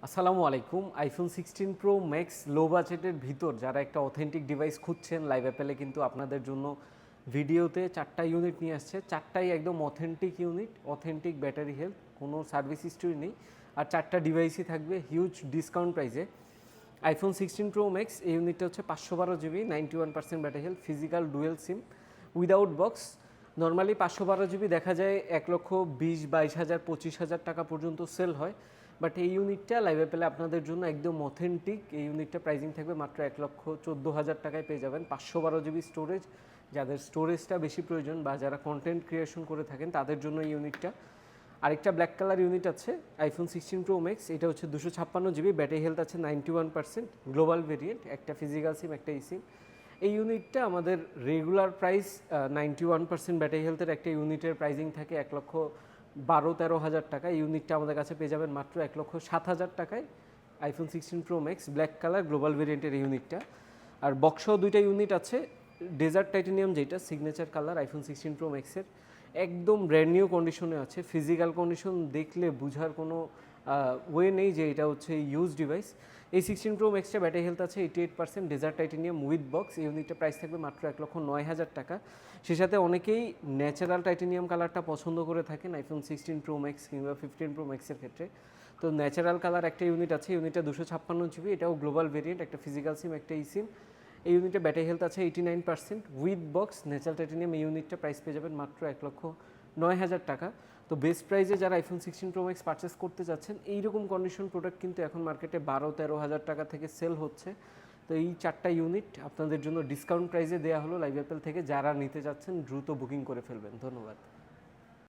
আসসালামু আলাইকুম। IPhone 16 Pro max লো বাজেটের ভিতর যারা একটা অথেন্টিক ডিভাইস খুঁজছেন, লাইভ অ্যাপেলে কিন্তু আপনাদের জন্য ভিডিওতে 4টা ইউনিট নিয়ে আসছে। 4টাই একদম authentic unit, authentic battery health, কোনো সার্ভিস হিস্ট্রি নেই। আর 4টা ডিভাইসই থাকবে হিউজ ডিসকাউন্ট প্রাইসে। আইফোন 16 প্রো ম্যাক্স এই ইউনিটটা হচ্ছে 512 GB, 91% battery health, physical dual SIM, without box. Normally 512 GB দেখা যায় 1,20,22,000 25,000 টাকা পর্যন্ত সেল হয়, বাট এই ইউনিটটা লাইভ অ্যাপেলে আপনাদের জন্য একদম অথেন্টিক। এই ইউনিটটা প্রাইসিং থাকবে মাত্র 1,14,000 টাকায় পেয়ে যাবেন। 512 জিবি স্টোরেজ, যাদের স্টোরেজটা বেশি প্রয়োজন বা যারা কন্টেন্ট ক্রিয়েশন করে থাকেন তাদের জন্য এই ইউনিটটা। আরেকটা ব্ল্যাক কালার ইউনিট আছে আইফোন 16 প্রো ম্যাক্স, এটা হচ্ছে 256 জিবি, ব্যাটারি হেলথ আছে 91%, গ্লোবাল ভেরিয়েন্ট, একটা ফিজিক্যাল সিম একটা ই সিম। এই ইউনিটটা আমাদের রেগুলার প্রাইস 91% ব্যাটারি হেলথের একটা ইউনিটের প্রাইসিং থাকে 1,12,13,000 টাকা। এই ইউনিটটা আমাদের কাছে পেয়ে যাবেন মাত্র 1,07,000 টাকায়। IPhone 16 Pro Max black colour global ভেরিয়েন্টের ইউনিটটা। আর বক্সও দুইটা ইউনিট আছে, ডেজার্ট টাইটেনিয়াম যেটা সিগনেচার কালার আইফোন 16 প্রো ম্যাক্সের, একদম ব্র্যান্ড নিউ কন্ডিশনে আছে। ফিজিক্যাল কন্ডিশন দেখলে বুঝার কোনো ওয়ে নেই যে এটা হচ্ছে ইউজ ডিভাইস। এই 16 প্রো ম্যাক্সটা ব্যাটারি হেলথ আছে 88%, ডেজার্ট টাইটেনিয়াম উইথ বক্স। এই ইউনিটটা প্রাইস থাকবে মাত্র 1,09,000 টাকা। সে সাথে অনেকেই ন্যাচারাল টাইটেনিয়াম কালারটা পছন্দ করে থাকেন আইফোন 16 প্রো ম্যাক্স কিংবা 15 প্রো ম্যাক্সের ক্ষেত্রে। তো ন্যাচারাল কালার একটা ইউনিট আছে, ইউনিটটা 256 জিবি, এটাও গ্লোবাল ভেরিয়েন্ট, একটা ফিজিক্যাল সিম একটা ই সিম। এই ইউনিটে ব্যাটারি হেলথ আছে 89% উইথ বক্স, ন্যাচারাল টাইটেনিয়াম। এই ইউনিটটা প্রাইস পেয়ে যাবেন মাত্র 1,09,000 টাকা। তো বেস্ট প্রাইসে যারা আইফোন 16 প্রো ম্যাক্স পারচেস করতে যাচ্ছেন, এইরকম কন্ডিশন প্রোডাক্ট কিন্তু এখন মার্কেটে 12-13,000 টাকা থেকে সেল হচ্ছে। তো এই 4টা ইউনিট আপনাদের জন্য ডিসকাউন্ট প্রাইসে দেওয়া হলো লাইভ অ্যাপেল থেকে। যারা নিতে যাচ্ছেন দ্রুত বুকিং করে ফেলবেন। ধন্যবাদ।